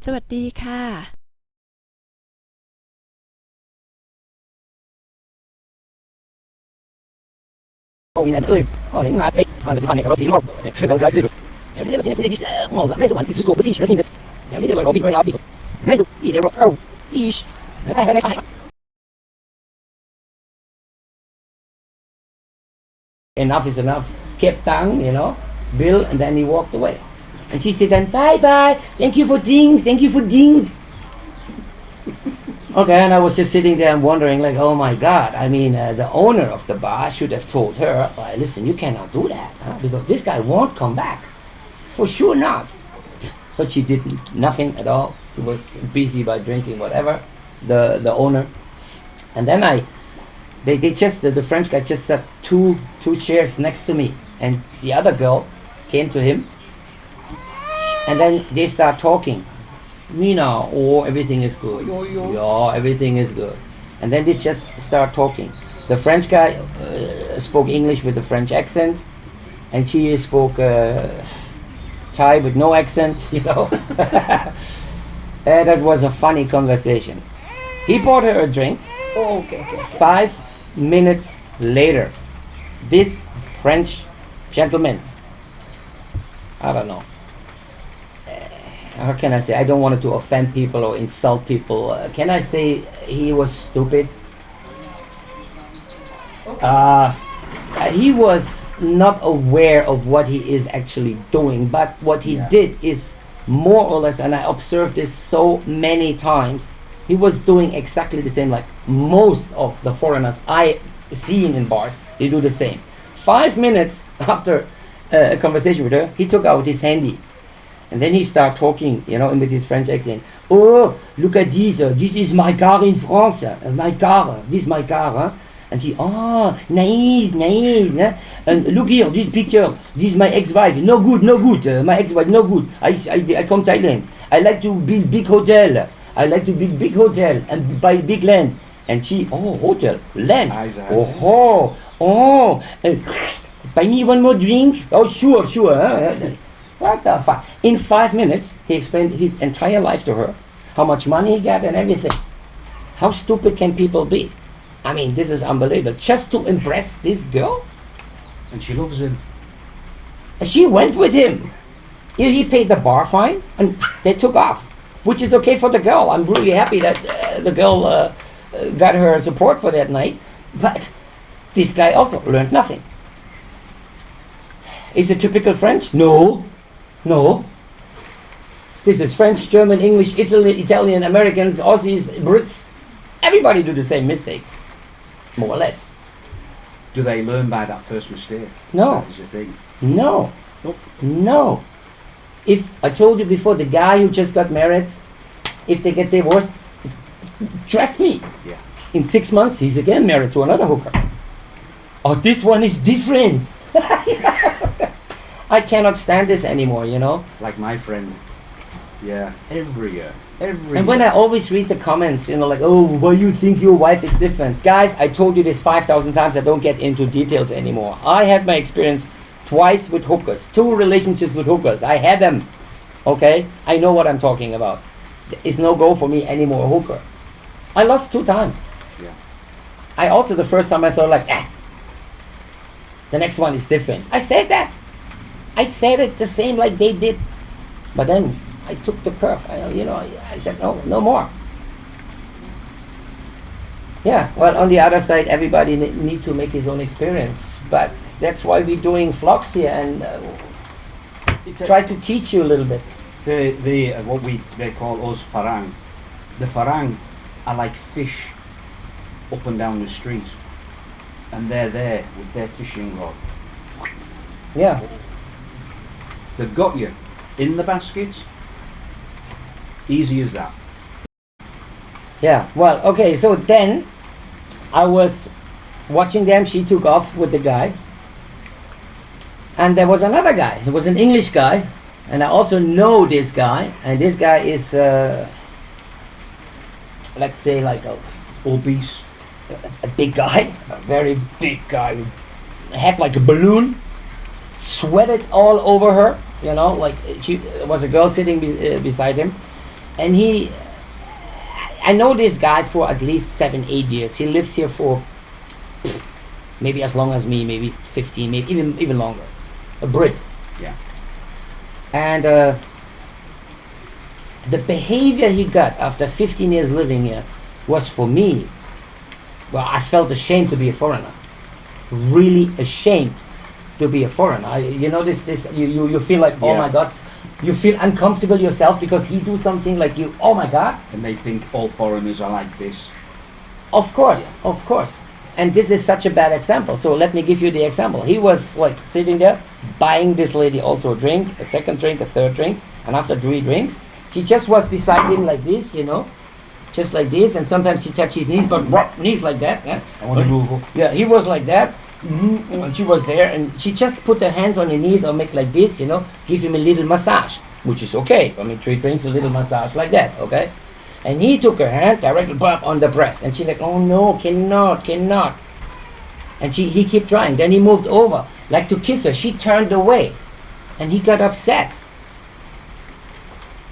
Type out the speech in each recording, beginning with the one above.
สวัสดีค่ะ in an early in a van de van de rob dat is het ja dit is maar dat weet is zo precies dat niet ja dit wel bij jou nee ieder oh is enough is enough kept down Bill and then he walked away and she said then bye bye thank you for ding okay, and I was just sitting there and wondering, like, oh my God, I mean, the owner of the bar should have told her, listen, you cannot do that, because this guy won't come back. For sure not. But she did nothing at all. She was busy by drinking whatever, the owner. And then the French guy just sat two chairs next to me, and the other girl came to him, and then they start talking. Nina, everything is good. Yeah, everything is good. And then they just start talking. The French guy spoke English with a French accent, and she spoke Thai with no accent, And that was a funny conversation. He bought her a drink. Okay. 5 minutes later, this French gentleman, I don't know, how can I say? I don't want to offend people or insult people. Can I say he was stupid? He was not aware of what he is actually doing, but what he did is more or less, and I observed this so many times, he was doing exactly the same like most of the foreigners I seen in bars. They do the same. 5 minutes after a conversation with her, he took out his handy. And then he started talking, with his French accent. Oh, look at this. This is my car in France. My car. This is my car. Huh? And she, nice. And look here, this picture. This is my ex-wife. No good. My ex-wife, no good. I come Thailand. I like to build big hotel. I like to build big hotel and buy big land. And she, hotel, land. Buy me one more drink. Oh, sure. Huh? What the fuck? In 5 minutes, he explained his entire life to her, how much money he got and everything. How stupid can people be? I mean, this is unbelievable. Just to impress this girl? And she loves him. And she went with him. He paid the bar fine, and they took off, which is okay for the girl. I'm really happy that the girl got her support for that night. But this guy also learned nothing. Is it typical French? No. This is French, German, English, Italian, Americans, Aussies, Brits. Everybody do the same mistake, more or less. Do they learn by that first mistake? No. That is the thing. No. Nope. No. If I told you before, the guy who just got married, if they get divorced, trust me, in 6 months he's again married to another hooker. Oh, this one is different. I cannot stand this anymore, Like my friend. Yeah, every year. And when I always read the comments, like, oh, why you think your wife is different? Guys, I told you this 5,000 times, I don't get into details anymore. I had my experience twice with hookers, 2 relationships with hookers. I had them, okay? I know what I'm talking about. It's no go for me anymore, hooker. I lost 2 times. Yeah. I also, the first time I thought like, the next one is different. I said that. I said it the same like they did. But then I took the curve. I said, no more. Yeah, well, on the other side, everybody need to make his own experience. But that's why we're doing vlogs here and try to teach you a little bit. What they call us farang. The farang are like fish up and down the street. And they're there with their fishing rod. Yeah. They've got you in the basket. Easy as that. Yeah, well, okay, so then I was watching them. She took off with the guy. And there was another guy. There was an English guy. And I also know this guy. And this guy is, let's say, like Obese. a big guy. A very big guy. Head like a balloon. Sweated all over her. Like she was a girl sitting beside him. And I know this guy for at least 7-8 years. He lives here for maybe as long as me, maybe 15, maybe even longer. A Brit. Yeah. And the behavior he got after 15 years living here was, for me, well, I felt ashamed to be a foreigner. Really ashamed to be a foreigner. You know this you feel like, oh my God, you feel uncomfortable yourself because he do something like you, oh my God. And they think all foreigners are like this. Of course. And this is such a bad example. So let me give you the example. He was like sitting there buying this lady also a drink, a second drink, a third drink, and after 3 drinks, she just was beside him like this, you know, just like this, and sometimes she touched his knees, but knees like that. Yeah? I want to move. Yeah, he was like that. And she was there, and she just put her hands on her knees or make like this, you know, give him a little massage, which is okay. I mean, 3 drinks, a little massage like that, okay? And he took her hand directly on the breast, and she like, oh no, cannot. And he kept trying. Then he moved over, like to kiss her. She turned away, and he got upset.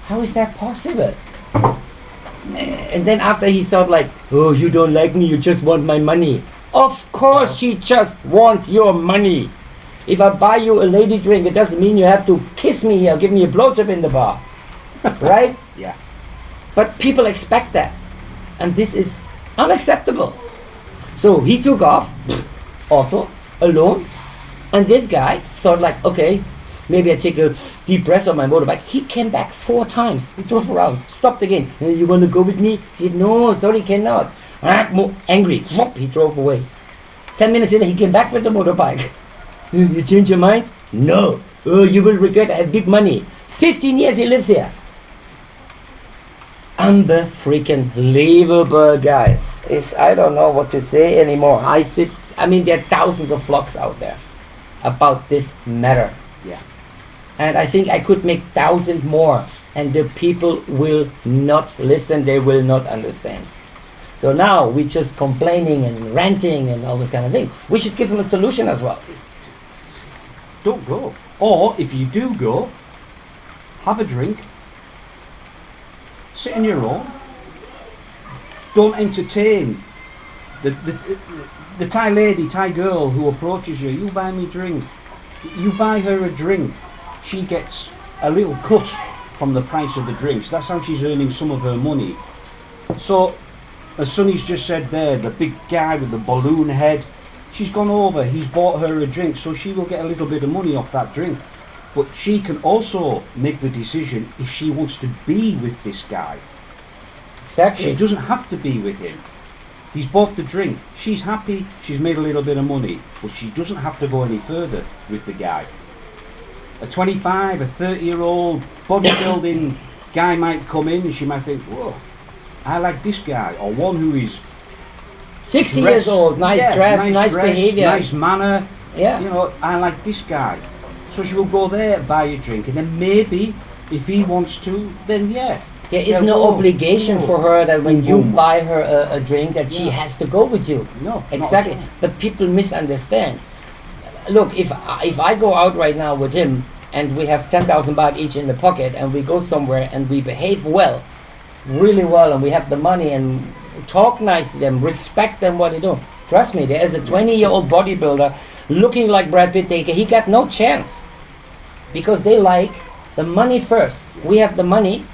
How is that possible? And then after he thought like, oh, you don't like me, you just want my money. Of course she just want your money. If I buy you a lady drink, it doesn't mean you have to kiss me here, give me a blowjob in the bar. Right? Yeah. But people expect that. And this is unacceptable. So he took off, also, alone. And this guy thought like, okay, maybe I take a deep breath on my motorbike. He came back 4 times. He drove around, stopped again. Hey, you want to go with me? He said, no, sorry, cannot. Angry, he drove away. 10 minutes later, he came back with the motorbike. You change your mind? No. Oh, you will regret. I have big money. 15 years he lives here. Unbelievable, guys. I don't know what to say anymore. I mean, there are thousands of vlogs out there about this matter. Yeah. And I think I could make 1,000 more, and the people will not listen. They will not understand. So now we're just complaining and ranting and all this kind of thing. We should give them a solution as well. Don't go. Or if you do go, have a drink, sit on your own. Don't entertain the Thai lady, Thai girl who approaches you. You buy me a drink. You buy her a drink. She gets a little cut from the price of the drinks. That's how she's earning some of her money. So, as Sonny's just said there, the big guy with the balloon head, she's gone over, he's bought her a drink, so she will get a little bit of money off that drink. But she can also make the decision if she wants to be with this guy. Exactly. She doesn't have to be with him. He's bought the drink. She's happy, she's made a little bit of money, but she doesn't have to go any further with the guy. A 25, a 30-year-old bodybuilding guy might come in and she might think, whoa, I like this guy. Or one who is 60 dressed, years old, nice dress, nice behavior. nice manner. Yeah. You know, I like this guy. So she will go there, buy a drink, and then maybe, if he wants to, then yeah. There is no obligation for her that when you Boom. buy her a drink that she has to go with you. No. Exactly. But people misunderstand. Look, if I go out right now with him and we have 10,000 baht each in the pocket and we go somewhere and we behave well, really well, and we have the money and talk nice to them, respect them what they do. Trust me, there is a 20-year-old bodybuilder looking like Brad Pitt. He got no chance because they like the money first. We have the money.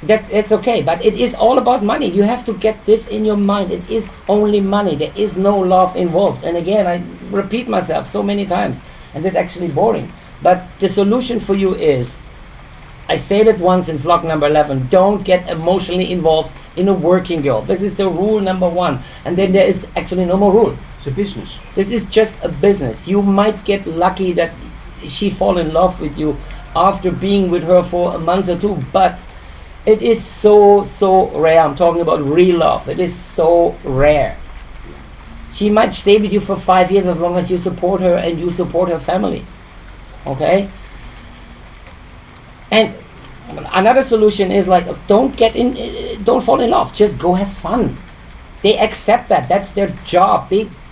It's okay, but it is all about money. You have to get this in your mind. It is only money. There is no love involved. And again, I repeat myself so many times, and this is actually boring. But the solution for you is, I said it once in vlog number 11, don't get emotionally involved in a working girl. This is the rule number 1. And then there is actually no more rule. It's a business. This is just a business. You might get lucky that she fall in love with you after being with her for a month or 2, but it is so rare. I'm talking about real love. It is so rare. She might stay with you for 5 years as long as you support her and you support her family. Okay? And another solution is like, don't fall in love. Just go have fun. They accept that. That's their job.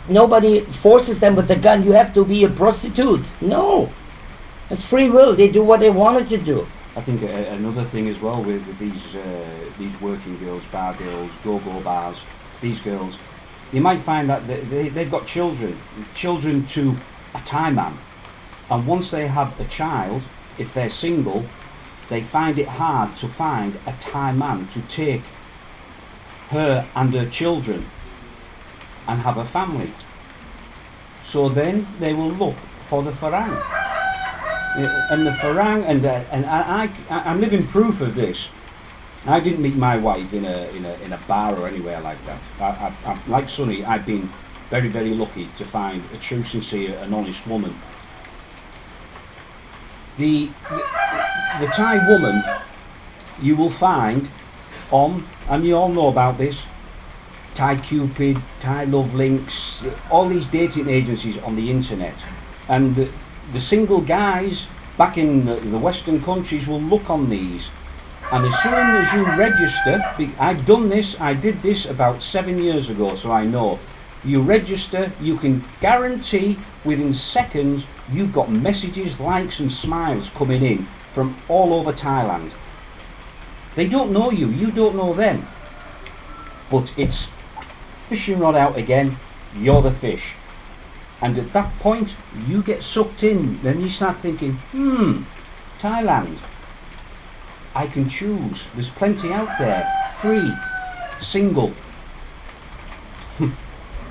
Nobody forces them with the gun. You have to be a prostitute. No. It's free will. They do what they wanted to do. I think another thing as well with these working girls, bar girls, go-go bars, these girls, you might find that they've got children to a Thai man, and once they have a child, if they're single, they find it hard to find a Thai man to take her and her children and have a family. So then they will look for the Farang. And the Farang, and I'm living proof of this. I didn't meet my wife in a bar or anywhere like that. I, like Sonny, I've been very, very lucky to find a true, sincere and honest woman. The Thai woman you will find on, and you all know about this, Thai Cupid, Thai Love Links, all these dating agencies on the internet. And the single guys back in the Western countries will look on these, and as soon as you register, I've done this, I did this about 7 years ago, so I know. You register, you can guarantee within seconds you've got messages, likes and smiles coming in from all over Thailand. They don't know you, you don't know them, but it's fishing rod out again, you're the fish. And at that point, you get sucked in. Then you start thinking, Thailand, I can choose. There's plenty out there. Free, single.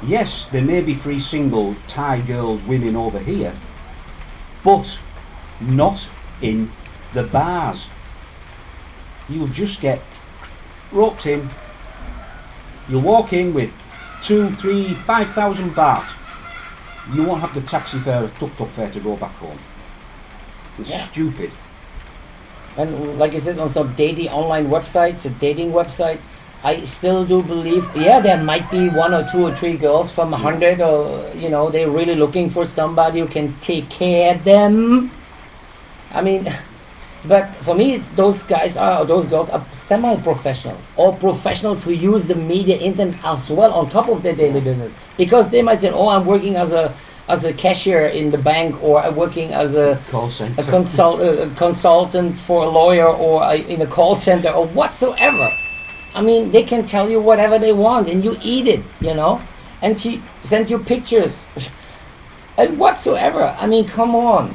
Yes, there may be free single Thai girls, women over here, but not in the bars. You'll just get roped in. You'll walk in with 2, 3, 5,000 baht. You won't have the taxi fare, tuk-tuk fare to go back home. It's stupid. And like I said, on some online websites, dating websites, I still do believe, there might be 1 or 2 or 3 girls from 100, or they're really looking for somebody who can take care of them. I mean, but for me, those girls are semi-professionals, or professionals who use the media, internet as well on top of their daily business, because they might say, "Oh, I'm working as a cashier in the bank, or I'm working as a call center, a consultant for a lawyer, or in a call center, or whatsoever." I mean, they can tell you whatever they want, and you eat it, And she sent you pictures, and whatsoever. I mean, come on.